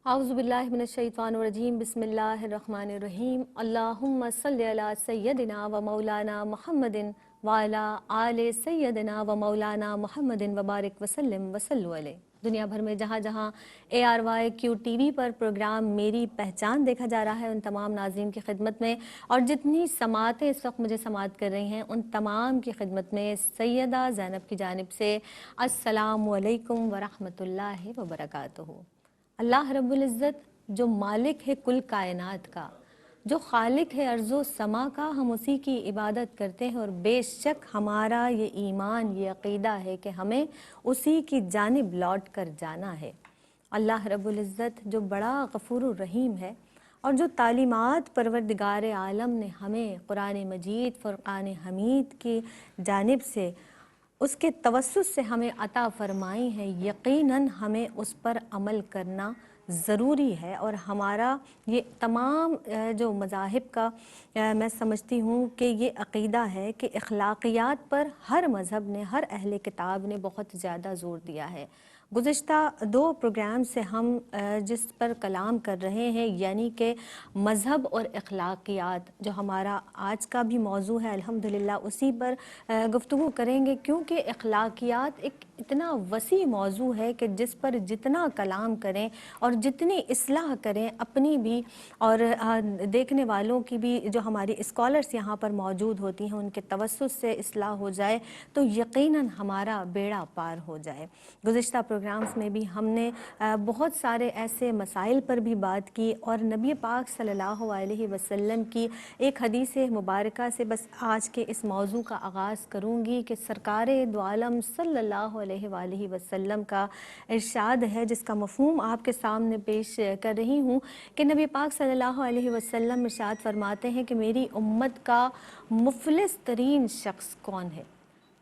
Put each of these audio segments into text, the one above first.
اعوذ باللہ من الشیطان الرجیم بسم اللہ الرحمن الرحیم اللہم صلی علی سیدنا و مولانا محمد وعلی آل سیدنا و مولانا محمد وبارک وسلم وصلو علیہ۔ دنیا بھر میں جہاں جہاں ARYQ ٹی وی پر پروگرام میری پہچان دیکھا جا رہا ہے ان تمام ناظرین کی خدمت میں، اور جتنی سماعتیں اس وقت مجھے سماعت کر رہی ہیں ان تمام کی خدمت میں سیدہ زینب کی جانب سے السلام علیکم ورحمۃ اللہ وبرکاتہ۔ اللہ رب العزت جو مالک ہے کل کائنات کا، جو خالق ہے ارض و سما کا، ہم اسی کی عبادت کرتے ہیں، اور بے شک ہمارا یہ ایمان، یہ عقیدہ ہے کہ ہمیں اسی کی جانب لوٹ کر جانا ہے۔ اللہ رب العزت جو بڑا غفور الرحیم ہے، اور جو تعلیمات پروردگار عالم نے ہمیں قرآن مجید فرقان حمید کی جانب سے اس کے توسط سے ہمیں عطا فرمائی ہیں، یقیناً ہمیں اس پر عمل کرنا ضروری ہے۔ اور ہمارا یہ تمام جو مذاہب کا میں سمجھتی ہوں کہ یہ عقیدہ ہے کہ اخلاقیات پر ہر مذہب نے، ہر اہل کتاب نے بہت زیادہ زور دیا ہے۔ گزشتہ 2 پروگرام سے ہم جس پر کلام کر رہے ہیں، یعنی کہ مذہب اور اخلاقیات، جو ہمارا آج کا بھی موضوع ہے، الحمدللہ اسی پر گفتگو کریں گے، کیونکہ اخلاقیات ایک اتنا وسیع موضوع ہے کہ جس پر جتنا کلام کریں اور جتنی اصلاح کریں اپنی بھی اور دیکھنے والوں کی بھی، جو ہماری اسکالرس یہاں پر موجود ہوتی ہیں ان کے توسط سے اصلاح ہو جائے تو یقیناً ہمارا بیڑا پار ہو جائے۔ گزشتہ پروگرامز میں بھی ہم نے بہت سارے ایسے مسائل پر بھی بات کی، اور نبی پاک صلی اللہ علیہ وسلم کی ایک حدیث مبارکہ سے بس آج کے اس موضوع کا آغاز کروں گی کہ سرکار دو عالم صلی اللہ علیہ وآلہ وسلم کا ارشاد ہے، جس کا مفہوم آپ کے سامنے پیش کر رہی ہوں کہ نبی پاک صلی اللہ علیہ وسلم ارشاد فرماتے ہیں کہ میری امت کا مفلس ترین شخص کون ہے؟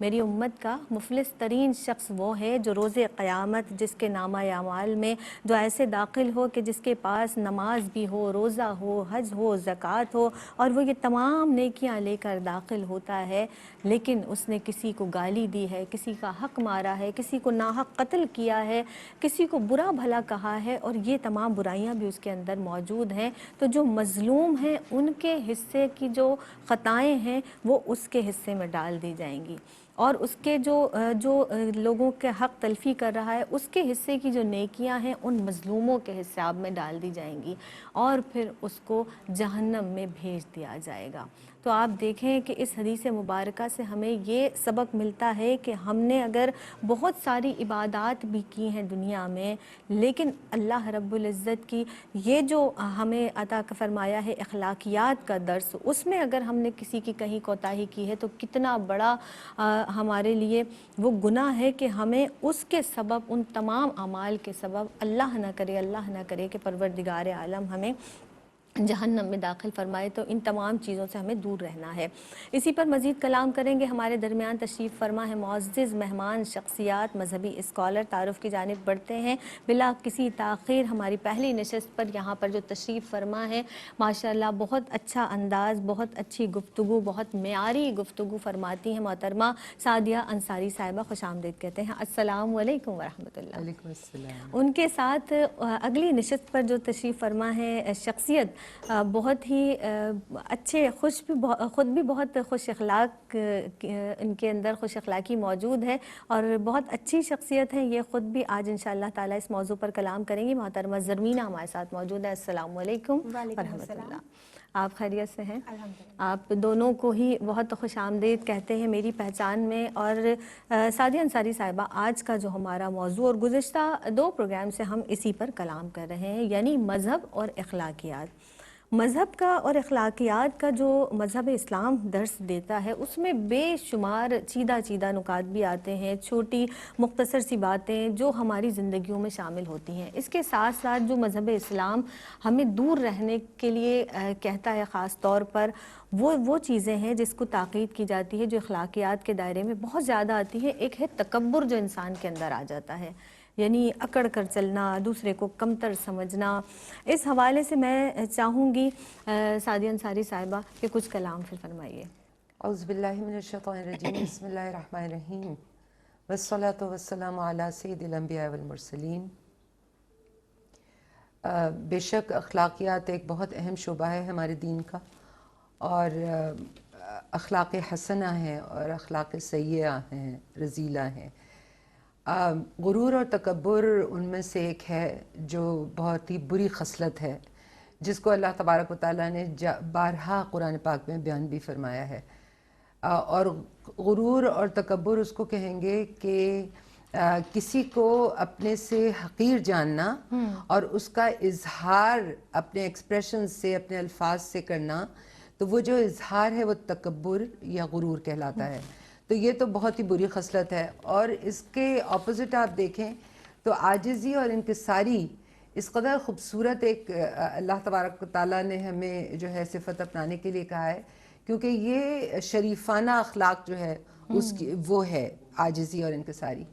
میری امت کا مفلس ترین شخص وہ ہے جو روز قیامت جس کے نامہ اعمال میں جو ایسے داخل ہو کہ جس کے پاس نماز بھی ہو، روزہ ہو، حج ہو، زکوٰۃ ہو، اور وہ یہ تمام نیکیاں لے کر داخل ہوتا ہے، لیکن اس نے کسی کو گالی دی ہے، کسی کا حق مارا ہے، کسی کو ناحق قتل کیا ہے، کسی کو برا بھلا کہا ہے، اور یہ تمام برائیاں بھی اس کے اندر موجود ہیں، تو جو مظلوم ہیں ان کے حصے کی جو خطائیں ہیں وہ اس کے حصے میں ڈال دی جائیں گی، اور اس کے جو لوگوں کے حق تلفی کر رہا ہے اس کے حصے کی جو نیکیاں ہیں ان مظلوموں کے حساب میں ڈال دی جائیں گی، اور پھر اس کو جہنم میں بھیج دیا جائے گا۔ تو آپ دیکھیں کہ اس حدیث مبارکہ سے ہمیں یہ سبق ملتا ہے کہ ہم نے اگر بہت ساری عبادات بھی کی ہیں دنیا میں، لیکن اللہ رب العزت کی یہ جو ہمیں عطا فرمایا ہے اخلاقیات کا درس، اس میں اگر ہم نے کسی کی کہیں کوتاہی کی ہے تو کتنا بڑا ہمارے لیے وہ گناہ ہے کہ ہمیں اس کے سبب، ان تمام اعمال کے سبب، اللہ نہ کرے کہ پروردگار عالم ہمیں جہنم میں داخل فرمائے، تو ان تمام چیزوں سے ہمیں دور رہنا ہے۔ اسی پر مزید کلام کریں گے۔ ہمارے درمیان تشریف فرما ہے معزز مہمان شخصیات، مذہبی اسکالر، تعارف کی جانب بڑھتے ہیں بلا کسی تاخیر۔ ہماری پہلی نشست پر یہاں پر جو تشریف فرما ہے ماشاءاللہ بہت اچھا انداز، بہت اچھی گفتگو، بہت معیاری گفتگو فرماتی ہیں محترمہ سعدیہ انصاری صاحبہ، خوش آمدید کہتے ہیں۔ السلام علیکم ورحمۃ اللہ۔ وعلیکم السلام۔ ان کے ساتھ اگلی نشست پر جو تشریف فرما ہے شخصیت بہت ہی اچھے، خود بھی بہت خوش اخلاق، ان کے اندر خوش اخلاقی موجود ہے اور بہت اچھی شخصیت ہے یہ خود بھی۔ آج انشاءاللہ تعالی اس موضوع پر کلام کریں گی۔ محترمہ زرمینہ ہمارے ساتھ موجود ہے۔ السلام علیکم ورحمۃ اللہ۔ آپ خیریت سے ہیں؟ آپ دونوں کو ہی بہت خوش آمدید کہتے ہیں میری پہچان میں۔ اور سعدیہ انصاری صاحبہ، آج کا جو ہمارا موضوع اور گزشتہ 2 پروگرام سے ہم اسی پر کلام کر رہے ہیں، یعنی مذہب اور اخلاقیات۔ مذہب کا اور اخلاقیات کا جو مذہب اسلام درس دیتا ہے اس میں بے شمار چیدہ نکات بھی آتے ہیں، چھوٹی مختصر سی باتیں جو ہماری زندگیوں میں شامل ہوتی ہیں۔ اس کے ساتھ ساتھ جو مذہب اسلام ہمیں دور رہنے کے لیے کہتا ہے، خاص طور پر وہ چیزیں ہیں جس کو تاکید کی جاتی ہے جو اخلاقیات کے دائرے میں بہت زیادہ آتی ہے۔ ایک ہے تکبر جو انسان کے اندر آ جاتا ہے، یعنی اکڑ کر چلنا، دوسرے کو کمتر سمجھنا۔ اس حوالے سے میں چاہوں گی سعدیہ انصاری صاحبہ کہ کچھ کلام پھر فرمائیے۔ اعوذ باللہ من الشیطان الرجیم، بسم اللہ الرحمن الرحیم، والصلاة والسلام علی سید الانبیاء والمرسلین۔ بے شک اخلاقیات ایک بہت اہم شعبہ ہے ہمارے دین کا، اور اخلاق حسنہ ہیں اور اخلاق سیئہ ہیں، رذیلہ ہیں۔ غرور اور تکبر ان میں سے ایک ہے جو بہت ہی بری خصلت ہے، جس کو اللہ تبارک و تعالیٰ نے بارہا قرآن پاک میں بیان بھی فرمایا ہے۔ اور غرور اور تکبر اس کو کہیں گے کہ کسی کو اپنے سے حقیر جاننا اور اس کا اظہار اپنے ایکسپریشن سے، اپنے الفاظ سے کرنا، تو وہ جو اظہار ہے وہ تکبر یا غرور کہلاتا ہے۔ تو یہ تو بہت ہی بری خصلت ہے، اور اس کے اپوزٹ آپ دیکھیں تو عاجزی اور انکساری اس قدر خوبصورت ایک اللہ تبارک و تعالیٰ نے ہمیں جو ہے صفت اپنانے کے لیے کہا ہے، کیونکہ یہ شریفانہ اخلاق جو ہے اس کی وہ ہے عاجزی اور انکساری۔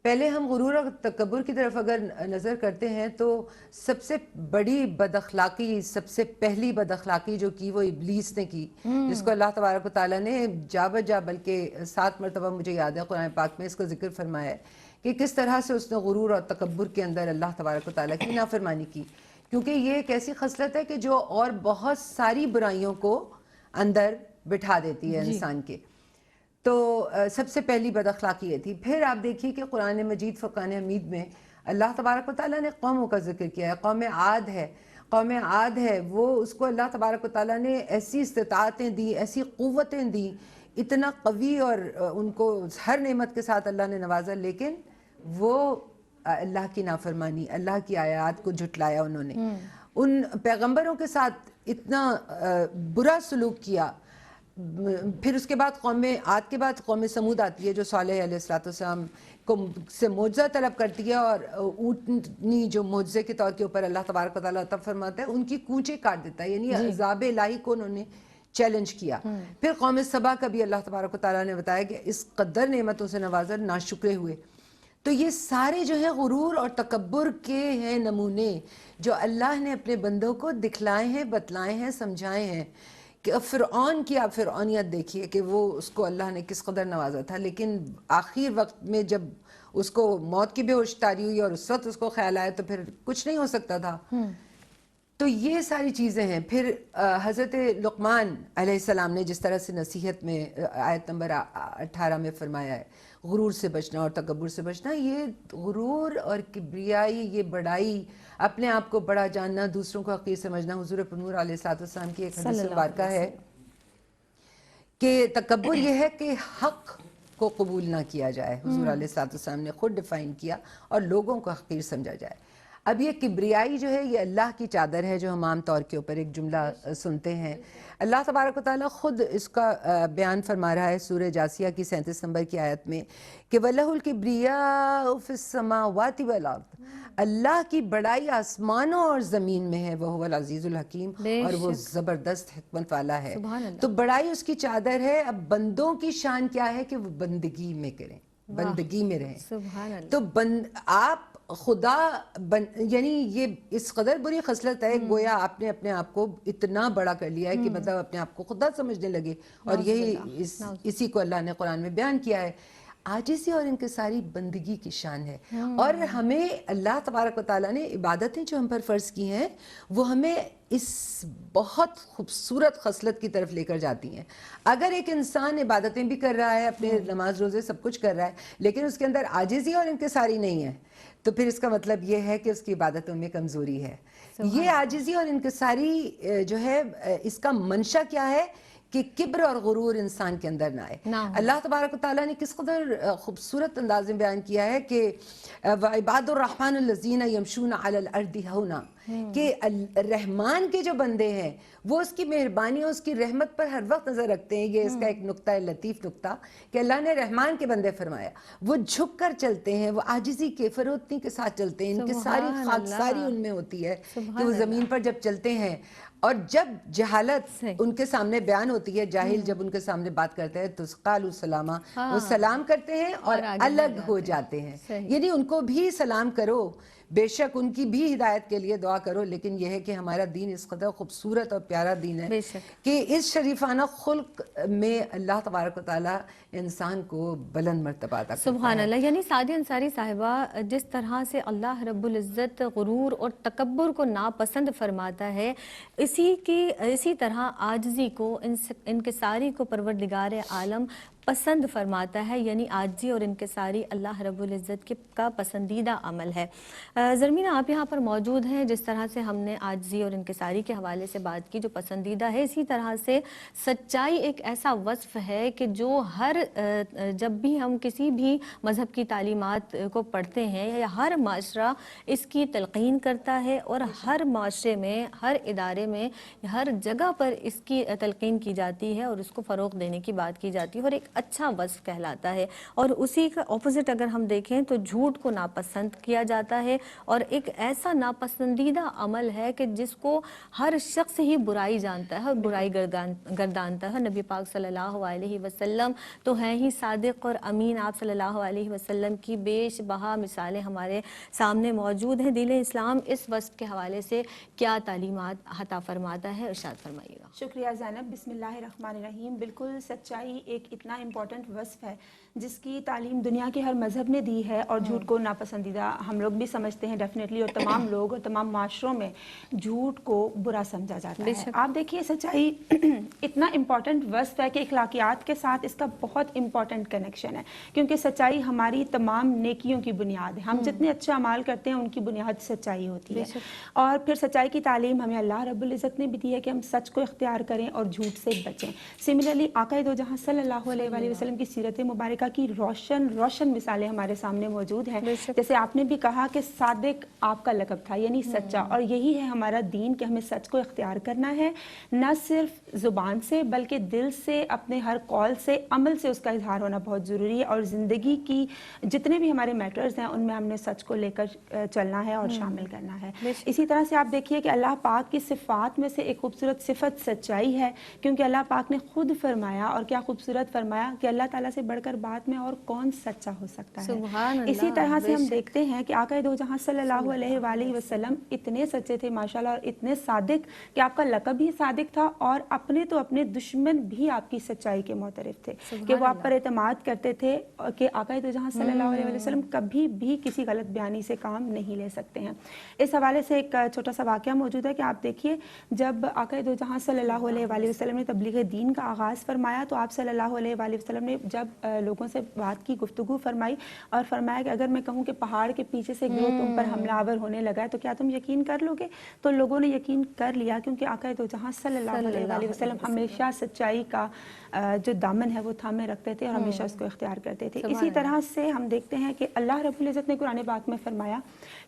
پہلے ہم غرور اور تکبر کی طرف اگر نظر کرتے ہیں تو سب سے بڑی بد اخلاقی، سب سے پہلی بد اخلاقی جو کی وہ ابلیس نے کی، جس کو اللہ تبارک و تعالیٰ نے جا بجا بلکہ 7 مرتبہ مجھے یاد ہے قرآن پاک میں اس کا ذکر فرمایا ہے کہ کس طرح سے اس نے غرور اور تکبر کے اندر اللہ تبارک و تعالیٰ کی نافرمانی کی، کیونکہ یہ ایک ایسی خصلت ہے کہ جو اور بہت ساری برائیوں کو اندر بٹھا دیتی ہے انسان کے۔ تو سب سے پہلی بد اخلاقی یہ تھی۔ پھر آپ دیکھیے کہ قرآن مجید فرقان حمید میں اللہ تبارک و تعالیٰ نے قوموں کا ذکر کیا ہے۔ قوم عاد ہے، قوم عاد ہے، وہ اس کو اللہ تبارک و تعالیٰ نے ایسی استطاعتیں دی، ایسی قوتیں دی، اتنا قوی، اور ان کو ہر نعمت کے ساتھ اللہ نے نوازا، لیکن وہ اللہ کی نافرمانی، اللہ کی آیات کو جھٹلایا انہوں نے، ان پیغمبروں کے ساتھ اتنا برا سلوک کیا۔ پھر اس کے بعد قوم عاد کے بعد قوم سمود آتی ہے جو صالح علیہ السلام کو سے معجزہ طلب کرتی ہے، اور اونٹنی جو معجزے کے طور کے اوپر اللہ تبارک و تعالیٰ عطا فرماتا ہے ان کی کونچیں کاٹ دیتا ہے، یعنی عذاب الہی کو انہوں نے چیلنج کیا۔ پھر قوم سبا کا بھی اللہ تبارک و تعالیٰ نے بتایا کہ اس قدر نعمتوں سے نوازا، ناشکرے ہوئے۔ تو یہ سارے جو ہے غرور اور تکبر کے ہیں نمونے جو اللہ نے اپنے بندوں کو دکھلائے ہیں، بتلائے ہیں، سمجھائے ہیں۔ کہ فرعون کی آپ فرعونیت دیکھیے کہ وہ اس کو اللہ نے کس قدر نوازا تھا، لیکن آخر وقت میں جب اس کو موت کی بے ہوش طاری ہوئی اور اس وقت اس کو خیال آیا تو پھر کچھ نہیں ہو سکتا تھا۔ تو یہ ساری چیزیں ہیں۔ پھر حضرت لقمان علیہ السلام نے جس طرح سے نصیحت میں آیت نمبر 18 میں فرمایا ہے غرور سے بچنا اور تکبر سے بچنا، یہ غرور اور کبریائی، یہ بڑائی، اپنے آپ کو بڑا جاننا، دوسروں کو حقیر سمجھنا، حضور پنور علیہ السلام کی ایک حدیث مبارکہ ہے کہ تکبر یہ ہے کہ حق کو قبول نہ کیا جائے، حضور علیہ السلام نے خود ڈیفائن کیا، اور لوگوں کو حقیر سمجھا جائے۔ اب یہ کبریائی جو ہے یہ اللہ کی چادر ہے جو ہم عام طور کے اوپر ایک جملہ سنتے ہیں۔ اللہ تبارک و تعالیٰ خود اس کا بیان فرما رہا ہے سورہ جاثیہ کی 37 نمبر کی آیت میں کہ وَلَهُ الْكِبْرِيَاءُ فِي السَّمَاوَاتِ وَالْأَرْضِ، اللہ کی بڑائی آسمانوں اور زمین میں ہے، وَهُوَ الْعَزِيزُ الْحَكِيمُ، اور وہ زبردست حکمت والا ہے۔ تو بڑائی اس کی چادر ہے۔ اب بندوں کی شان کیا ہے کہ وہ بندگی میں کریں، بندگی میں رہیں۔ تو آپ خدا یعنی یہ اس قدر بری خصلت ہے، گویا آپ نے اپنے آپ کو اتنا بڑا کر لیا ہے کہ مطلب اپنے آپ کو خدا سمجھنے لگے، اور یہی اسی کو اللہ نے قرآن میں بیان کیا ہے۔ عاجزی اور انکساری بندگی کی شان ہے، اور ہمیں اللہ تبارک و تعالیٰ نے عبادتیں جو ہم پر فرض کی ہیں وہ ہمیں اس بہت خوبصورت خصلت کی طرف لے کر جاتی ہیں۔ اگر ایک انسان عبادتیں بھی کر رہا ہے، اپنے نماز روزے سب کچھ کر رہا ہے، لیکن اس کے اندر عاجزی اور انکساری نہیں ہے، تو پھر اس کا مطلب یہ ہے کہ اس کی عبادتوں میں کمزوری ہے۔ یہ عاجزی اور انکساری جو ہے اس کا منشا کیا ہے کہ کبر اور غرور انسان کے اندر نہ آئے۔ اللہ تبارک و تعالیٰ نے کس قدر خوبصورت انداز میں بیان کیا ہے کہ وَعِبَادُ الرَّحْمَنِ الَّذِينَ يَمْشُونَ عَلَى الْأَرْضِ هَوْنًا، کہ رحمان کے جو بندے ہیں وہ اس کی مہربانی اور اس کی رحمت پر ہر وقت نظر رکھتے ہیں۔ یہ اس کا ایک نقطہ ہے، لطیف نقطہ، کہ اللہ نے رحمان کے بندے فرمایا، وہ جھک کر چلتے ہیں، وہ عاجزی کے فروتنی کے ساتھ چلتے ہیں، ان کی ساری خاکساری ان میں ہوتی ہے کہ وہ زمین پر جب چلتے ہیں، اور جب جہالت ان کے سامنے بیان ہوتی ہے، جاہل جب ان کے سامنے بات کرتے ہیں تو قالوا سلاما، وہ سلام کرتے ہیں اور الگ ہو جاتے ہیں، یعنی ان کو بھی سلام کرو، بے شک ان کی بھی ہدایت کے لیے دعا کرو، لیکن یہ ہے کہ ہمارا دین اس قدر خوبصورت اور پیارا دین ہے بے شک کہ اس شریفانہ خلق میں اللہ تبارک و تعالیٰ انسان کو بلند مرتبہ عطا کرتا سبحان ہے۔ اللہ. یعنی سعدیہ انصاری صاحبہ، جس طرح سے اللہ رب العزت غرور اور تکبر کو ناپسند فرماتا ہے، اسی طرح عاجزی کو، انکساری کو پروردگار عالم پسند فرماتا ہے. یعنی عاجزی اور انکساری اللہ رب العزت کا پسندیدہ عمل ہے. زرمینہ آپ یہاں پر موجود ہیں. جس طرح سے ہم نے عاجزی اور انکساری کے حوالے سے بات کی جو پسندیدہ ہے، اسی طرح سے سچائی ایک ایسا وصف ہے کہ جو جب بھی ہم کسی بھی مذہب کی تعلیمات کو پڑھتے ہیں یا ہر معاشرہ اس کی تلقین کرتا ہے، اور ہر معاشرے میں، ہر ادارے میں، ہر جگہ پر اس کی تلقین کی جاتی ہے اور اس کو فروغ دینے کی بات کی جاتی ہے، اور ایک اچھا وصف کہلاتا ہے. اور اسی کا اپوزٹ اگر ہم دیکھیں تو جھوٹ کو ناپسند کیا جاتا ہے، اور ایک ایسا ناپسندیدہ عمل ہے کہ جس کو ہر شخص ہی برائی جانتا ہے اور برائی گردانتا ہے. نبی پاک صلی اللہ علیہ وسلم تو ہیں ہی صادق اور امین. آپ صلی اللہ علیہ وسلم کی بیش بہا مثالیں ہمارے سامنے موجود ہیں. دین اسلام اس وصف کے حوالے سے کیا تعلیمات عطا فرماتا ہے، ارشاد فرمائیے گا. شکریہ زینب. بسم اللہ الرحمن الرحیم. بالکل سچائی ایک اتنا امپورٹنٹ وصف ہے جس کی تعلیم دنیا کے ہر مذہب نے دی ہے، اور جھوٹ کو ناپسندیدہ ہم لوگ بھی سمجھتے ہیں ڈیفینیٹلی، اور تمام لوگ اور تمام معاشروں میں جھوٹ کو برا سمجھا جاتا ہے. آپ دیکھیے سچائی اتنا امپورٹنٹ وصف ہے کہ اخلاقیات کے ساتھ اس کا بہت امپورٹنٹ کنیکشن ہے، کیونکہ سچائی ہماری تمام نیکیوں کی بنیاد ہے. ہم جتنے اچھے اعمال کرتے ہیں ان کی بنیاد سچائی ہوتی ہے. اور پھر سچائی کی تعلیم ہمیں اللہ رب العزت نے بھی دی ہے کہ ہم سچ کو اختیار کریں اور جھوٹ سے بچیں. سملرلی آقا دو جہاں صلی اللہ علیہ وآلہ وسلم کی سیرت مبارکہ کی روشن مثالیں ہمارے سامنے موجود ہیں. جیسے آپ نے بھی کہا کہ صادق آپ کا لقب تھا، یعنی سچا، اور یہی ہے ہمارا دین کہ ہمیں سچ کو اختیار کرنا ہے، نہ صرف زبان سے بلکہ دل سے، اپنے ہر قول سے، عمل سے اس کا اظہار ہونا بہت ضروری ہے. اور زندگی کی جتنے بھی ہمارے میٹرز ہیں ان میں ہم نے سچ کو لے کر چلنا ہے اور شامل کرنا ہے. اسی طرح سے آپ دیکھیے کہ اللہ پاک کی صفات میں سے ایک خوبصورت صفت سچائی ہے، کیونکہ اللہ پاک نے خود فرمایا، اور کیا خوبصورت فرمایا، کہ اللہ تعالیٰ سے بڑھ کر بات میں اور کون سچا ہو سکتا ہے. سبحان اللہ. اسی طرح سے ہم دیکھتے ہیں کہ آقا دو جہاں صلی اللہ علیہ وآلہ وسلم اتنے سچے تھے ماشاءاللہ، اور اتنے صادق کہ آپ کا لقب ہی صادق تھا، اور اپنے تو اپنے دشمن بھی آپ کی سچائی کے معترف تھے کہ وہ آپ پر اعتماد کرتے تھے کہ آقا دو جہاں صلی اللہ علیہ وسلم کبھی بھی کسی غلط بیانی سے کام نہیں لے سکتے ہیں. اس حوالے سے ایک چھوٹا سا واقعہ موجود ہے کہ آپ دیکھیے جب آقا دو جہاں صلی اللہ علیہ وآلہ وسلم نے تبلیغ دین کا آغاز فرمایا تو آپ صلی اللہ علیہ وآلہ وسلم نے جب لوگوں سے بات کی، گفتگو فرمائی، اور فرمایا کہ اگر میں کہوں کہ پہاڑ کے پیچھے سے گروہ تم پر حملہ آور ہونے لگا ہے تو کیا تم یقین کر لو گے؟ تو لوگوں نے یقین کر لیا، کیونکہ آقا دو جہاں صلی اللہ علیہ وآلہ وسلم ہمیشہ سچائی کا جو دامن ہے وہ تھامے رکھتے تھے اور ہمیشہ اس کو اختیار کرتے تھے. اسی طرح سے ہم دیکھتے ہیں کہ اللہ رب العزت نے قرآن پاک میں فرمایا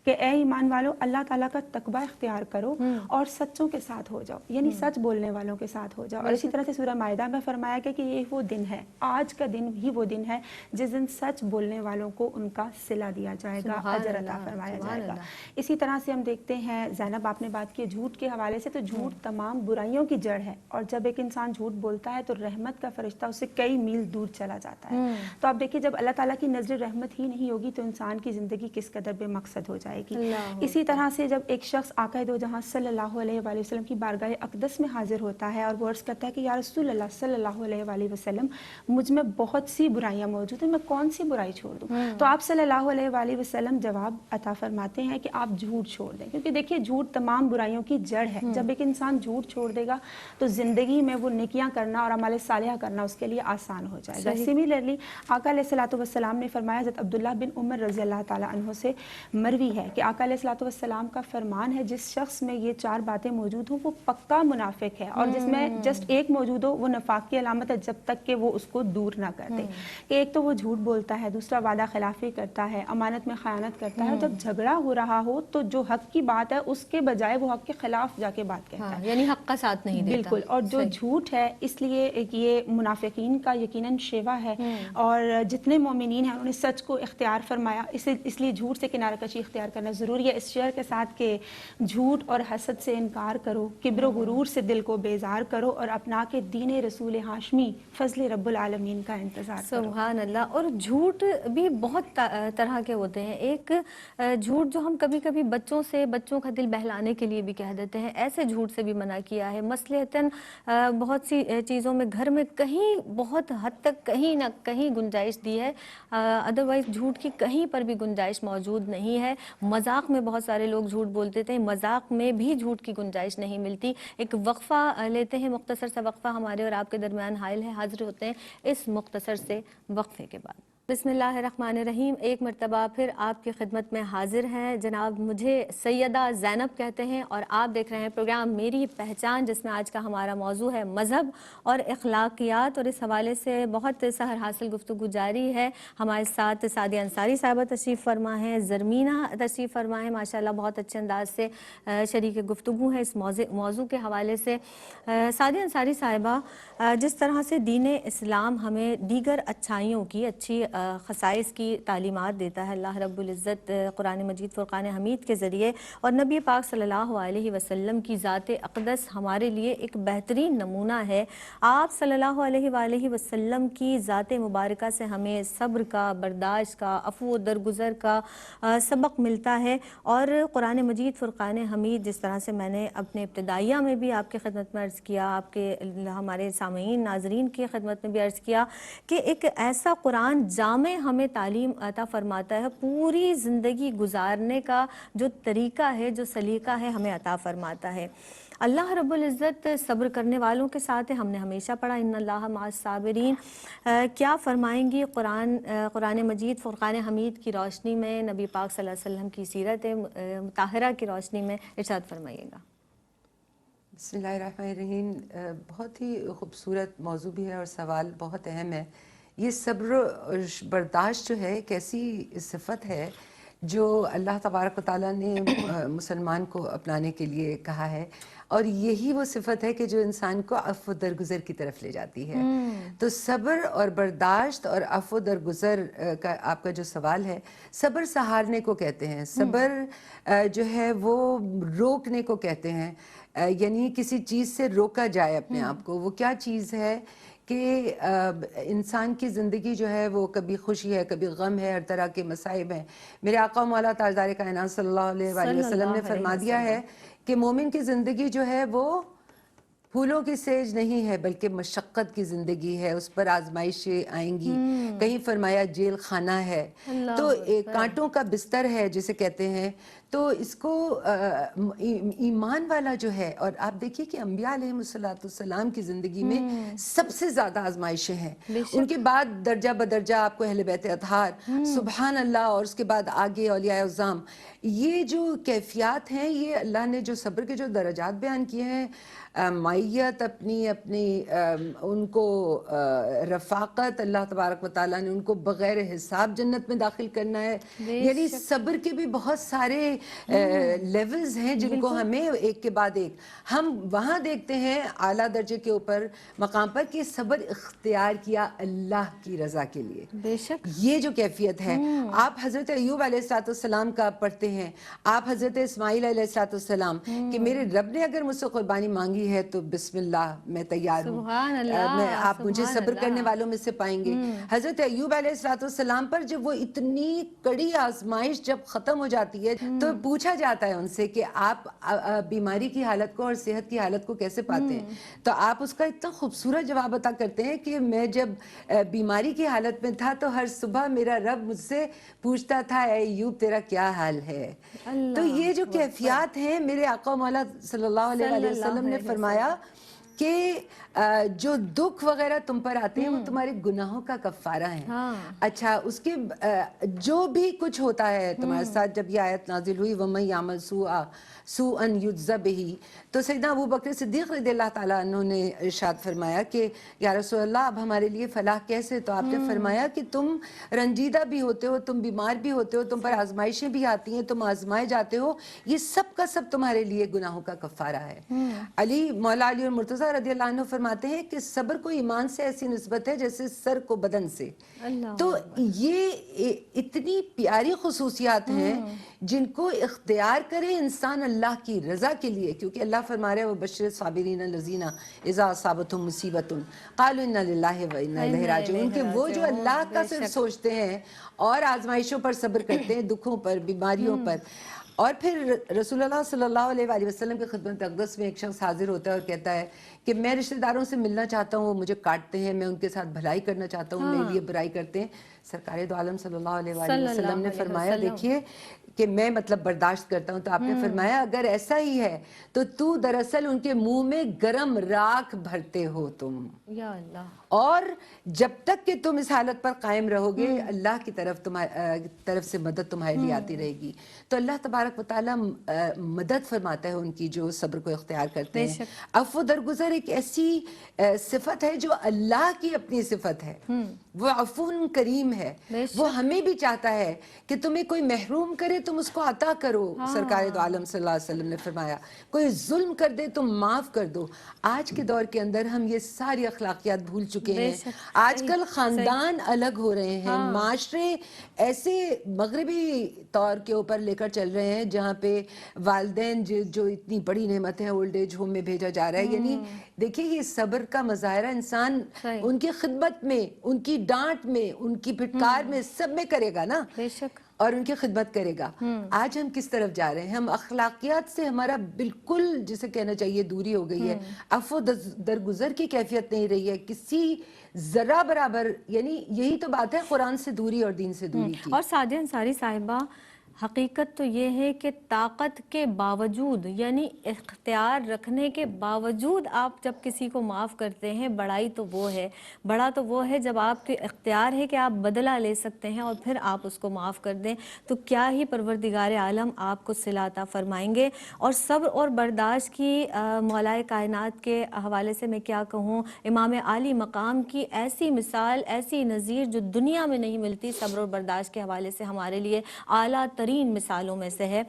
کہ اے ایمان والو اللہ تعالیٰ کا تقوی اختیار کرو اور سچوں کے ساتھ ہو جاؤ، یعنی سچ بولنے والوں کے ساتھ ہو جاؤ. اور اسی طرح سے سورہ مائدہ میں فرمایا کہ یہ وہ دن ہے، آج کا دن ہی وہ دن ہے جس دن سچ بولنے والوں کو ان کا صلہ دیا جائے گا، اجر عطا فرمایا جائے گا. اسی طرح سے ہم دیکھتے ہیں زینب آپ نے بات کی جھوٹ کے حوالے سے، تو جھوٹ تمام برائیوں کی جڑ ہے، اور جب ایک انسان جھوٹ بولتا ہے تو رحمت کا فرشتہ اسے کئی میل دور چلا جاتا ہے. تو آپ دیکھیے جب اللہ تعالیٰ کی نظر رحمت ہی نہیں ہوگی تو انسان کی زندگی کس قدر بے مقصد ہو جائے گی. اسی طرح سے جب ایک شخص آقا دو جہاں صلی اللہ علیہ وآلہ وسلم کی بارگاہ اقدس میں حاضر ہوتا ہے اور وہ عرض کرتا ہے کہ یا رسول اللہ صلی اللہ علیہ وآلہ وسلم مجھ میں بہت سی برائیاں موجود ہیں، میں کون سی برائی چھوڑ دوں؟ تو آپ صلی اللہ علیہ وآلہ وسلم جواب عطا فرماتے ہیں کہ آپ جھوٹ چھوڑ دیں، کیونکہ دیکھیے جھوٹ تمام برائیوں کی جڑ ہے. جب ایک انسان جھوٹ چھوڑ دے گا تو زندگی میں وہ نیکیاں کرنا اور اعمال صالحہ کرنا اس کے لیے آسان ہو جائے گا. سملرلی آقا علیہ الصلوۃ والسلام نے فرمایا، حضرت عبداللہ بن عمر رضی اللہ تعالیٰ عنہ سے مروی ہے کہ آقا علیہ الصلوۃ والسلام کا فرمان ہے جس شخص میں یہ چار باتیں موجود ہوں وہ پکا منافق ہے، اور جس میں جسٹ ایک موجود ہو وہ نفاق کی علامت ہے جب تک کہ وہ اس کو دور نہ کر دے. کہ ایک تو وہ جھوٹ بولتا ہے، دوسرا وعدہ خلافی کرتا ہے، امانت میں خیانت کرتا ہے، اور جب جھگڑا ہو رہا ہو تو جو حق کی بات ہے اس کے بجائے وہ حق کے خلاف جا کے بات کہتا ہے، یعنی حق کا ساتھ نہیں دیتا. بالکل. اور جو جھوٹ ہے اس لیے یہ منافقین کا یقیناً شیوا ہے، اور جتنے مومنین ہیں انہوں نے سچ کو اختیار فرمایا، اس لیے جھوٹ سے کنارہ کشی اختیار کرنا ضروری ہے. اس شعر کے ساتھ کہ جھوٹ اور حسد سے انکار کرو، کبر و غرور سے دل کو بیزار کرو، اور اپنا کے دین رسول ہاشمی فضل رب العالمین کا انتظار کرو۔ سبحان اللہ۔ اور جھوٹ بھی بہت طرح کے ہوتے ہیں۔ ایک جھوٹ جو ہم کبھی کبھی بچوں کا دل بہلانے کے لیے بھی کہہ دیتے ہیں، ایسے جھوٹ سے بھی منع کیا ہے۔ مصلحتاً بہت سی چیزوں میں گھر میں کہیں بہت حد تک کہیں نہ کہیں گنجائش دی ہے، ادروائز جھوٹ کی کہیں پر بھی گنجائش موجود نہیں ہے۔ مذاق میں بہت سارے لوگ جھوٹ بولتے تھے، مذاق میں بھی جھوٹ کی گنجائش نہیں ملتی۔ ایک وقفہ لیتے ہیں، مختصر سا وقفہ ہمارے اور آپ کے درمیان حائل ہے، حاضر ہوتے ہیں اس مختصر سے وقفے کے بعد۔ بسم اللہ الرحمن الرحیم۔ ایک مرتبہ پھر آپ کی خدمت میں حاضر ہیں جناب، مجھے سیدہ زینب کہتے ہیں اور آپ دیکھ رہے ہیں پروگرام میری پہچان، جس میں آج کا ہمارا موضوع ہے مذہب اور اخلاقیات، اور اس حوالے سے بہت سحر حاصل گفتگو جاری ہے۔ ہمارے ساتھ سعدیہ انصاری صاحبہ تشریف فرما ہیں، زرمینہ تشریف فرما ہیں، ماشاءاللہ بہت اچھے انداز سے شریک گفتگو ہے اس موضوع کے حوالے سے۔ سعدیہ انصاری صاحبہ، جس طرح سے دین اسلام ہمیں دیگر اچھائیوں کی، اچھی خصائص کی تعلیمات دیتا ہے، اللہ رب العزت قرآن مجید فرقان حمید کے ذریعے، اور نبی پاک صلی اللہ علیہ وسلم کی ذات اقدس ہمارے لیے ایک بہترین نمونہ ہے۔ آپ صلی اللہ علیہ وآلہ وسلم کی ذات مبارکہ سے ہمیں صبر کا، برداشت کا، عفو و درگزر کا سبق ملتا ہے، اور قرآن مجید فرقان حمید، جس طرح سے میں نے اپنے ابتدائیہ میں بھی آپ کی خدمت میں عرض کیا، آپ کے ہمارے سامعین ناظرین کی خدمت میں بھی عرض کیا، کہ ایک ایسا قرآن جامع ہمیں تعلیم عطا فرماتا ہے، پوری زندگی گزارنے کا جو طریقہ ہے، جو سلیقہ ہے، ہمیں عطا فرماتا ہے۔ اللہ رب العزت صبر کرنے والوں کے ساتھ ہے، ہم نے ہمیشہ پڑھا ان اللہ مع الصابرین۔ کیا فرمائیں گی قرآن مجید فرقان حمید کی روشنی میں، نبی پاک صلی اللہ علیہ وسلم کی سیرت مطہرہ کی روشنی میں؟ ارشاد فرمائیے گا۔ بسم اللہ الرحمن الرحیم۔ بہت ہی خوبصورت موضوع بھی ہے اور سوال بہت اہم ہے۔ یہ صبر و برداشت جو ہے ایک ایسی صفت ہے جو اللہ تبارک و تعالیٰ نے مسلمان کو اپنانے کے لیے کہا ہے، اور یہی وہ صفت ہے کہ جو انسان کو عفو درگزر کی طرف لے جاتی ہے۔ تو صبر اور برداشت اور عفو درگزر کا آپ کا جو سوال ہے، صبر سہارنے کو کہتے ہیں، صبر جو ہے وہ روکنے کو کہتے ہیں، یعنی کسی چیز سے روکا جائے اپنے آپ کو۔ وہ کیا چیز ہے کہ انسان کی زندگی جو ہے وہ کبھی خوشی ہے، کبھی غم ہے، ہر طرح کے مصائب ہیں۔ میرے آقا مولا تاجدار کائنات صلی اللہ علیہ وآلہ وسلم نے فرما دیا ہے کہ مومن کی زندگی جو ہے وہ پھولوں کی سیج نہیں ہے، بلکہ مشقت کی زندگی ہے، اس پر آزمائشیں آئیں گی۔ کہیں فرمایا جیل خانہ ہے، تو کانٹوں کا بستر ہے جسے کہتے ہیں۔ تو اس کو ایمان والا جو ہے، اور آپ دیکھیے کہ انبیاء علیہ السلام کی زندگی میں سب سے زیادہ آزمائشیں ہیں، ان کے بعد درجہ بدرجہ آپ کو اہل بیت اطہار، سبحان اللہ، اور اس کے بعد آگے اولیاء عظام۔ یہ جو کیفیات ہیں، یہ اللہ نے جو صبر کے جو درجات بیان کیے ہیں، مائیت اپنی ان کو رفاقت، اللہ تبارک و تعالیٰ نے ان کو بغیر حساب جنت میں داخل کرنا ہے۔ یعنی صبر کے بھی بہت سارے لیولز ہیں جن کو ہمیں ایک کے بعد ایک ہم وہاں دیکھتے ہیں اعلیٰ درجے کے اوپر مقام پر کہ صبر اختیار کیا اللہ کی رضا کے لیے۔ بے شک یہ جو کیفیت ہے، آپ حضرت ایوب علیہ السلام کا پڑھتے ہیں، آپ حضرت اسماعیل علیہ السلام، کہ میرے رب نے اگر مجھ سے قربانی مانگی ہے تو بسم اللہ میں تیار ہوں، سبحان اللہ، آپ مجھے صبر کرنے والوں میں سے پائیں گے۔ حضرت ایوب علیہ السلام پر جب وہ اتنی کڑی آزمائش جب ختم ہو جاتی ہے تو پوچھا جاتا ہے ان سے کہ آپ بیماری کی حالت کو اور صحت کی حالت کو کیسے پاتے ہیں، تو آپ اس کا اتنا خوبصورت جواب عطا کرتے ہیں کہ میں جب بیماری کی حالت میں تھا تو ہر صبح میرا رب مجھ سے پوچھتا تھا اے ایوب تیرا کیا حال ہے۔ تو یہ جو کیفیات ہیں، میرے آقا مولا صلی اللہ علیہ وسلم نے فرمایا کہ جو دکھ وغیرہ تم پر آتے ہیں وہ تمہارے گناہوں کا کفارہ ہیں۔ اچھا، اس کے جو بھی کچھ ہوتا ہے تمہارے ساتھ، جب یہ آیت نازل ہوئی وَمَن يَعْمَلْ سُوءًا يُجْزَ بِهِ، تو سیدنا ابو بکر صدیق رضی اللہ تعالیٰ عنہ نے ارشاد فرمایا کہ یا رسول اللہ اب ہمارے لیے فلاح کیسے؟ تو آپ نے فرمایا کہ تم رنجیدہ بھی ہوتے ہو، تم بیمار بھی ہوتے ہو، تم پر آزمائشیں بھی آتی ہیں، تم آزمائے جاتے ہو، یہ سب کا سب تمہارے لیے گناہوں کا کفارہ ہے۔ علی مولا علی اور مرتضیٰ رضی اللہ عنہ فرماتے ہیں کہ صبر کو ایمان سے ایسی نسبت ہے جیسے سر کو بدن سے۔ تو یہ اتنی پیاری خصوصیات ہیں جن کو اختیار کرے انسان اللہ کی رضا کے لیے، کیونکہ اللہ فرما رہے ہیں وبشر صابرین الذین اذا اصابتهم مصیبۃ قالوا انا للہ و انا الیہ راجعون، کہ وہ جو اللہ کا صرف سوچتے ہیں اور آزمائشوں پر صبر کرتے ہیں، دکھوں پر، بیماریوں پر. اور پھر رسول اللہ صلی اللہ علیہ وآلہ وسلم کی خدمت اقدس میں ایک شخص حاضر ہوتا ہے اور کہتا ہے کہ میں رشتہ داروں سے ملنا چاہتا ہوں، وہ مجھے کاٹتے ہیں، میں ان کے ساتھ بھلائی کرنا چاہتا ہوں، میرے لیے برائی کرتے ہیں. سرکار دو عالم صلی اللہ علیہ وآلہ وسلم نے فرمایا دیکھیے کہ میں مطلب برداشت کرتا ہوں، تو آپ نے فرمایا اگر ایسا ہی ہے تو دراصل ان کے منہ میں گرم راکھ بھرتے ہو تم، یا اللہ. اور جب تک کہ تم اس حالت پر قائم رہو گے اللہ کی طرف سے مدد تمہارے لیے آتی رہے گی. تو اللہ تبارک و تعالیٰ مدد فرماتا ہے ان کی جو صبر کو اختیار کرتے ہیں. عفو درگزر ایک ایسی صفت ہے جو اللہ کی اپنی صفت ہے، وہ عفو کریم ہے. وہ ہمیں بھی چاہتا ہے کہ تمہیں کوئی محروم کرے تم اس کو عطا کرو. سرکار دو عالم صلی اللہ علیہ وسلم نے فرمایا کوئی ظلم کر دے تم معاف کر دو. آج کے دور کے اندر ہم یہ ساری اخلاقیات بھول چکے ہیں. آج کل خاندان الگ ہو رہے ہیں، معاشرے ایسے مغربی طور کے اوپر لے کر چل رہے ہیں جہاں پہ والدین جو اتنی بڑی نعمت ہے اولڈ ایج ہوم میں بھیجا جا رہا ہے. یعنی دیکھیے یہ صبر کا مظاہرہ انسان ان کی خدمت میں، ان کی ڈانٹ میں، ان کی پھٹکار میں، سب میں کرے گا نا، اور ان کی خدمت کرے گا. آج ہم کس طرف جا رہے ہیں؟ ہم اخلاقیات سے ہمارا بالکل جسے کہنا چاہیے دوری ہو گئی ہے. عفو درگزر کی کیفیت نہیں رہی ہے کسی ذرا برابر. یعنی یہی تو بات ہے قرآن سے دوری اور دین سے دوری کی. اور سعدیہ انصاری صاحبہ، حقیقت تو یہ ہے کہ طاقت کے باوجود، یعنی اختیار رکھنے کے باوجود آپ جب کسی کو معاف کرتے ہیں، بڑا تو وہ ہے جب آپ کے اختیار ہے کہ آپ بدلہ لے سکتے ہیں اور پھر آپ اس کو معاف کر دیں. تو کیا ہی پروردگار عالم آپ کو صلہ عطا فرمائیں گے. اور صبر اور برداشت کی مولائے کائنات کے حوالے سے میں کیا کہوں، امام عالی مقام کی ایسی مثال، ایسی نظیر جو دنیا میں نہیں ملتی، صبر اور برداشت کے حوالے سے ہمارے لیے اعلیٰ ترین مثالوں میں سے ہے.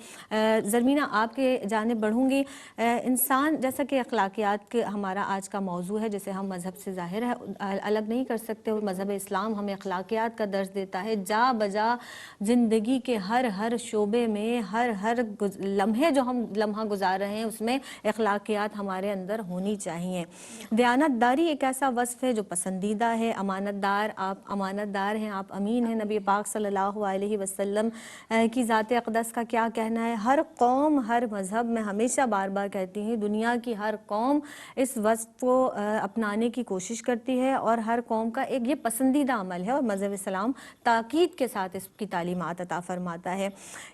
زرمینہ آپ کے جانب بڑھوں گی. انسان جیسا کہ اخلاقیات کے ہمارا آج کا موضوع ہے، جسے ہم مذہب سے ظاہر ہے الگ نہیں کر سکتے، اور مذہب اسلام ہمیں اخلاقیات کا درس دیتا ہے. جا بجا زندگی کے ہر شعبے میں، ہر لمحے جو ہم لمحہ گزار رہے ہیں اس میں اخلاقیات ہمارے اندر ہونی چاہیے. دیانت داری ایک ایسا وصف ہے جو پسندیدہ ہے. امانت دار، آپ امانت دار ہیں، آپ امین ہیں. نبی پاک صلی اللہ علیہ وسلم کی ذات اقدس کا کیا کہنا ہے. ہر قوم، ہر مذہب، میں ہمیشہ بار بار کہتی ہوں، دنیا کی ہر قوم اس وصف کو اپنانے کی کوشش کرتی ہے اور ہر قوم کا ایک یہ پسندیدہ عمل ہے، اور مذہب اسلام تاکید کے ساتھ اس کی تعلیمات عطا فرماتا ہے.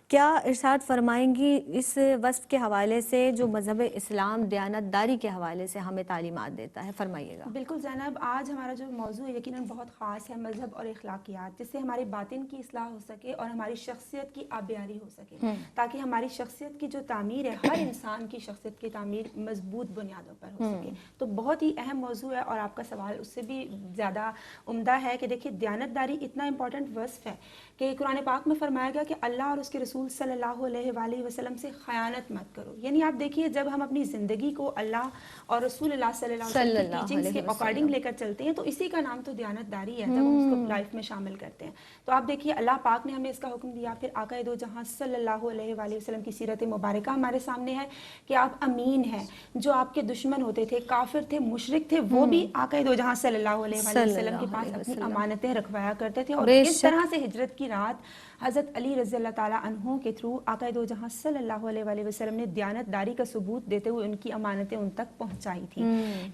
کیا ارشاد فرمائیں گی اس وصف کے حوالے سے جو مذہب اسلام دیانت داری کے حوالے سے ہمیں تعلیمات دیتا ہے؟ فرمائیے گا. بالکل زینب، آج ہمارا جو موضوع یقیناً بہت خاص ہے، مذہب اور اخلاقیات، جس سے ہماری باطن کی اصلاح ہو سکے اور ہماری شخصیت کی آبیاری ہو سکے، تاکہ ہماری شخصیت کی جو تعمیر ہے، ہر انسان کی شخصیت کی تعمیر مضبوط بنیادوں پر ہو سکے. تو بہت ہی اہم موضوع ہے، اور آپ کا سوال اس سے بھی زیادہ عمدہ ہے کہ دیکھیے دیانت داری اتنا امپورٹنٹ وصف ہے کہ قرآن پاک میں فرمایا گیا کہ اللہ اور اس کے رسول صلی اللہ علیہ وآلہ وسلم سے خیانت مت کرو. یعنی آپ دیکھیے جب ہم اپنی زندگی کو اللہ اور رسول اللہ صلی اللہ علیہ وسلم کی ٹیچنگز کے اکارڈنگ لے کر چلتے ہیں، تو اسی کا نام تو دیانت داری ہے جب ہم اس کو لائف میں شامل کرتے ہیں. تو آپ دیکھیے اللہ پاک نے ہمیں اس کا حکم دیا. پھر آقا دو جہاں صلی اللہ علیہ وآلہ وسلم کی سیرت مبارکہ ہمارے سامنے ہے کہ آپ امین ہیں. جو آپ کے دشمن ہوتے تھے، کافر تھے، مشرک تھے، وہ بھی آقا دو جہاں صلی اللہ علیہ وآلہ وسلم کے پاس اپنی امانتیں رکھوایا کرتے تھے. اور کس طرح سے ہجرت کی رات حضرت علی رضی اللہ تعالیٰ عنہ کے تھرو آقا دو جہاں صلی اللہ علیہ وآلہ وسلم نے دیانت داری کا ثبوت دیتے ہوئے ان کی امانتیں ان تک پہنچائی تھی.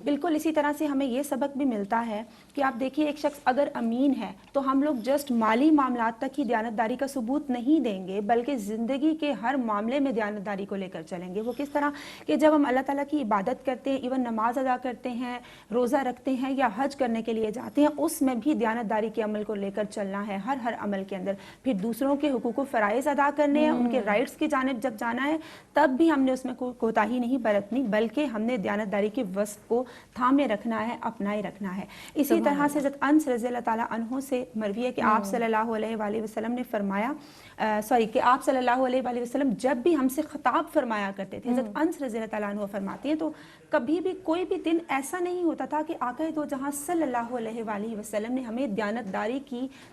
بالکل اسی طرح سے ہمیں یہ سبق بھی ملتا ہے کہ آپ دیکھیے ایک شخص اگر امین ہے تو ہم لوگ جسٹ مالی معاملات تک ہی دیانت داری کا ثبوت نہیں دیں گے، بلکہ زندگی کے ہر معاملے میں دیانت داری کو لے کر چلیں گے. وہ کس طرح کہ جب ہم اللہ تعالیٰ کی عبادت کرتے ہیں، ایون نماز ادا کرتے ہیں، روزہ رکھتے ہیں یا حج کرنے کے لیے جاتے ہیں، اس میں بھی دیانت داری کے عمل کو لے کر چلنا ہے ہر عمل کے اندر. پھر دوسروں کے حقوق و فرائض ادا کرنے ہیں، ان کے رائٹس کی جانب جب جانا ہے تب بھی ہم نے اس میں کوئی کوتاہی نہیں برتنی، بلکہ ہم نے دیانت داری کے وصف کو تھامے رکھنا ہے، اپنائے رکھنا ہے. اسی طرح سے حضرت انس رضی اللہ تعالیٰ عنہ سے مروی ہے کہ آپ صلی اللہ علیہ وآلہ وسلم نے فرمایا کہ آپ صلی اللہ علیہ وآلہ وسلم جب بھی ہم سے خطاب فرمایا کرتے تھے، حضرت انس رضی اللہ تعالیٰ عنہ فرماتے ہیں، تو کبھی بھی کوئی بھی دن ایسا نہیں ہوتا تھا کہ آقا دو جہاں صلی اللہ علیہ وآلہ وسلم نے ہمیں دیانت داری کی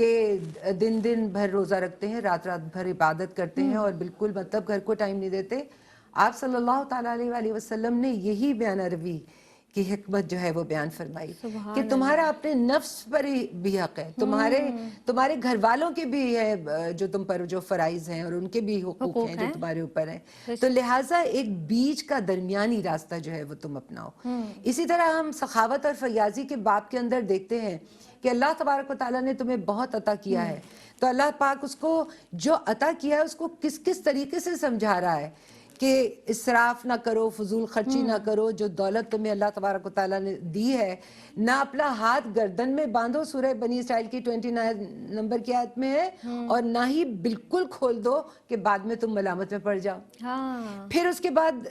کہ دن دن بھر روزہ رکھتے ہیں, رات رات بھر عبادت کرتے ہیں اور بالکل مطلب گھر کو ٹائم نہیں دیتے. آپ صلی اللہ تعالیٰ علیہ وآلہ وسلم نے یہی بیانہ روی کی حکمت جو ہے وہ بیان فرمائی کہ تمہارا اپنے نفس پر بھی حق ہے, تمہارے گھر والوں کے بھی ہے جو تم پر جو فرائض ہیں اور ان کے بھی حقوق ہیں جو تمہارے اوپر ہیں. تو لہٰذا ایک بیچ کا درمیانی راستہ جو ہے وہ تم اپناؤ. اسی طرح ہم سخاوت اور فیاضی کے باب کے اندر دیکھتے ہیں کہ اللہ تبارک و تعالیٰ نے تمہیں بہت عطا کیا ہے, تو اللہ پاک اس کو جو عطا کیا ہے اس کو کس کس طریقے سے سمجھا رہا ہے کہ اسراف نہ کرو, فضول خرچی نہ کرو. جو دولت تمہیں اللہ تبارک و تعالیٰ نے دی ہے, نہ اپنا ہاتھ گردن میں باندھو, سورہ بنی اسرائیل کی 29 نمبر کی آیت میں ہے, اور نہ ہی بالکل کھول دو کہ بعد میں تم ملامت میں پڑ جاؤ. پھر اس کے بعد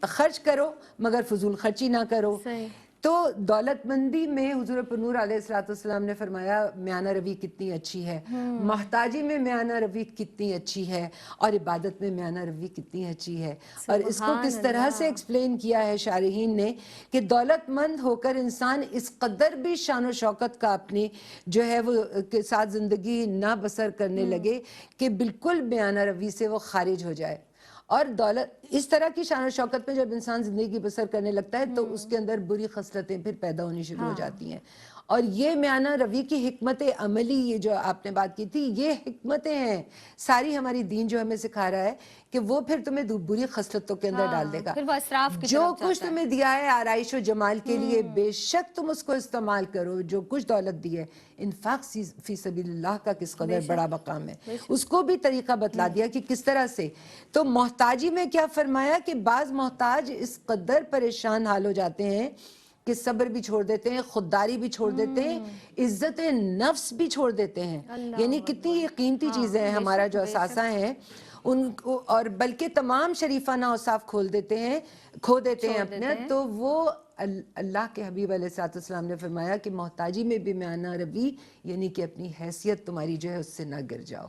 خرچ کرو مگر فضول خرچی نہ کرو. تو دولت مندی میں حضور پر نور علیہ السلام نے فرمایا میانہ روی کتنی اچھی ہے, محتاجی میں میانہ روی کتنی اچھی ہے, اور عبادت میں میانہ روی کتنی اچھی ہے. اور اس کو کس طرح سے ایکسپلین کیا ہے شارحین نے کہ دولت مند ہو کر انسان اس قدر بھی شان و شوکت کا اپنی جو ہے وہ کے ساتھ زندگی نہ بسر کرنے لگے کہ بالکل میانہ روی سے وہ خارج ہو جائے. اور دولت اس طرح کی شان و شوکت میں جب انسان زندگی بسر کرنے لگتا ہے تو اس کے اندر بری خصلتیں پھر پیدا ہونی شروع ہو جاتی ہیں. اور یہ میانہ روی کی حکمت عملی, یہ جو آپ نے بات کی تھی, یہ حکمتیں ہیں ساری ہماری دین جو ہمیں سکھا رہا ہے کہ وہ پھر تمہیں بری خصلتوں کے اندر ڈال دے گا. جو کچھ تمہیں دیا ہے آرائش و جمال کے لیے, بے شک تم اس کو استعمال کرو. جو کچھ دولت دی ہے, انفاق فی سبیل اللہ کا کس قدر بڑا مقام ہے, اس کو بھی طریقہ بتلا دیا کہ کس طرح سے. تو محتاجی میں کیا فرمایا کہ بعض محتاج اس قدر پریشان حال ہو جاتے ہیں کہ صبر بھی چھوڑ دیتے ہیں, خودداری بھی چھوڑ دیتے ہیں, عزت نفس بھی چھوڑ دیتے ہیں. یعنی کتنی قیمتی چیزیں ہیں, ہمارا جو اثاثہ ہیں ان کو, اور بلکہ تمام شریفانہ اوصاف کھو دیتے ہیں اپنے. تو وہ اللہ کے حبیب علیہ السلام نے فرمایا کہ محتاجی میں بھی میانہ روی, یعنی کہ اپنی حیثیت تمہاری جو ہے اس سے نہ گر جاؤ.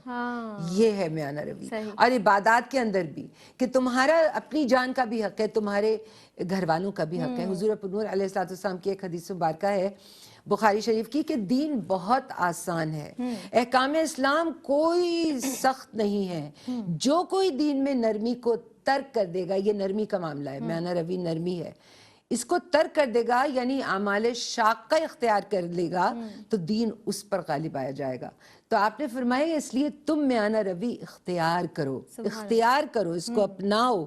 یہ ہے میانہ روی. اور عبادات کے اندر بھی کہ تمہارا اپنی جان کا بھی حق ہے, تمہارے گھر والوں کا بھی حق ہے. حضور پر نور علیہ السلام کی ایک حدیث مبارکہ ہے بخاری شریف کی کہ دین بہت آسان ہے, احکام اسلام کوئی سخت نہیں ہے. جو کوئی دین میں نرمی کو ترک کر دے گا, یہ نرمی کا معاملہ ہے, میانہ روی نرمی ہے, اس کو ترک کر دے گا یعنی اعمال شاقہ اختیار کر لے گا تو دین اس پر غالب آیا جائے گا. تو آپ نے فرمایا اس لیے تم میانہ روی اختیار کرو, اس کو اپناؤ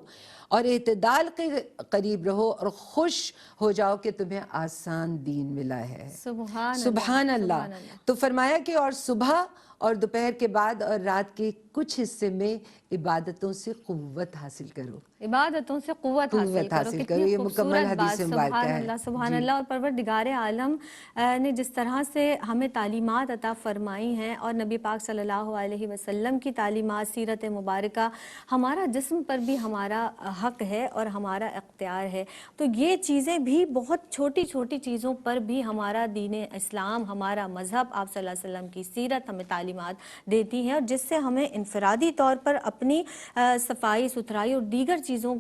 اور اعتدال کے قریب رہو اور خوش ہو جاؤ کہ تمہیں آسان دین ملا ہے. سبحان اللہ. تو فرمایا کہ اور صبح اور دوپہر کے بعد اور رات کے کچھ حصے میں عبادتوں سے قوت حاصل کرو. عبادتوں سے قوت حاصل کرو. یہ مکمل حدیث مبارکہ ہے. سبحان اللہ. اور پروردگار عالم نے جس طرح سے ہمیں تعلیمات عطا فرمائی ہیں اور نبی پاک صلی اللہ علیہ وسلم کی تعلیمات, سیرت مبارکہ, ہمارا جسم پر بھی ہمارا حق ہے اور ہمارا اختیار ہے. تو یہ چیزیں بھی بہت چھوٹی چھوٹی چیزوں پر بھی ہمارا دین اسلام, ہمارا مذہب, آپ صلی اللہ علیہ وسلم کی سیرت ہمیں تعلیمات دیتی ہیں, اور جس سے ہمیں انفرادی طور پر اپنی صفائی ستھرائی اور دیگر چیزوں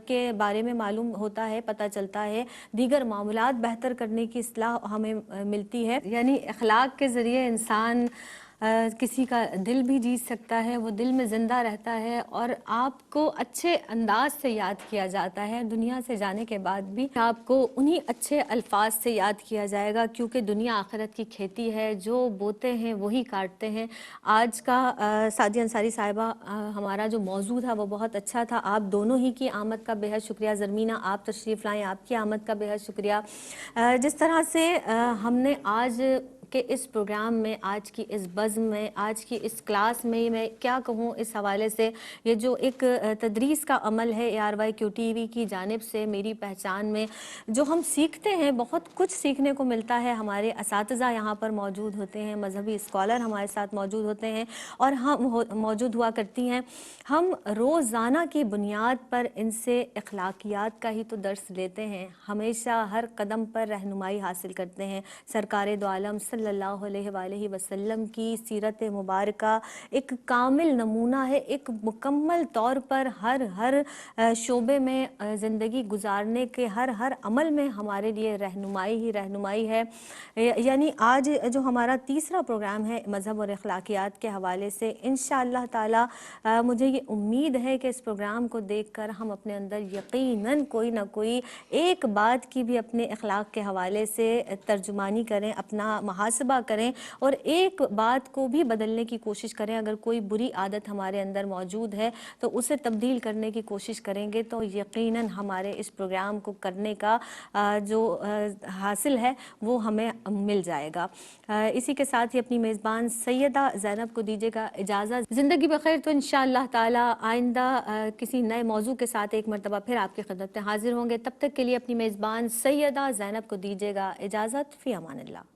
کے بارے میں معلوم ہوتا ہے, پتہ چلتا ہے, دیگر معاملات بہتر کرنے کی اصلاح ہمیں ملتی ہے. یعنی اخلاق کے ذریعے انسان کسی کا دل بھی جیت سکتا ہے, وہ دل میں زندہ رہتا ہے اور آپ کو اچھے انداز سے یاد کیا جاتا ہے. دنیا سے جانے کے بعد بھی آپ کو انہی اچھے الفاظ سے یاد کیا جائے گا, کیونکہ دنیا آخرت کی کھیتی ہے, جو بوتے ہیں وہی کاٹتے ہیں. آج کا سعدیہ انصاری صاحبہ ہمارا جو موضوع تھا وہ بہت اچھا تھا. آپ دونوں ہی کی آمد کا بے حد شکریہ. زرمینہ آپ تشریف لائیں, آپ کی آمد کا بے حد شکریہ. جس طرح سے ہم نے آج کہ اس پروگرام میں, آج کی اس بزم میں, آج کی اس کلاس میں کیا کہوں اس حوالے سے, یہ جو ایک تدریس کا عمل ہے ARYQ-TV کی جانب سے میری پہچان میں, جو ہم سیکھتے ہیں, بہت کچھ سیکھنے کو ملتا ہے. ہمارے اساتذہ یہاں پر موجود ہوتے ہیں, مذہبی اسکالر ہمارے ساتھ موجود ہوتے ہیں اور ہم موجود ہوا کرتی ہیں. ہم روزانہ کی بنیاد پر ان سے اخلاقیات کا ہی تو درس لیتے ہیں, ہمیشہ ہر قدم پر رہنمائی حاصل کرتے ہیں. سرکار دو عالم صلی صلی اللہ علیہ وآلہ وسلم کی سیرت مبارکہ ایک کامل نمونہ ہے، ایک مکمل طور پر ہر شعبے میں زندگی گزارنے کے ہر عمل میں ہمارے لیے رہنمائی ہی رہنمائی ہے۔ یعنی آج جو ہمارا تیسرا پروگرام ہے مذہب اور اخلاقیات کے حوالے سے، انشاءاللہ تعالی مجھے یہ امید ہے کہ اس پروگرام کو دیکھ کر ہم اپنے اندر یقیناً کوئی نہ کوئی ایک بات کی بھی اپنے اخلاق کے حوالے سے ترجمانی کریں، اپنا محاسبہ کریں اور ایک بات کو بھی بدلنے کی کوشش کریں۔ اگر کوئی بری عادت ہمارے اندر موجود ہے تو اسے تبدیل کرنے کی کوشش کریں گے تو یقیناً ہمارے اس پروگرام کو کرنے کا جو حاصل ہے وہ ہمیں مل جائے گا۔ اسی کے ساتھ ہی اپنی میزبان سیدہ زینب کو دیجیے گا اجازت۔ زندگی بخیر تو انشاءاللہ تعالی آئندہ کسی نئے موضوع کے ساتھ ایک مرتبہ پھر آپ کی خدمت میں حاضر ہوں گے۔ تب تک کے لیے اپنی میزبان سیدہ زینب کو دیجیے گا اجازت۔ فی امان اللہ۔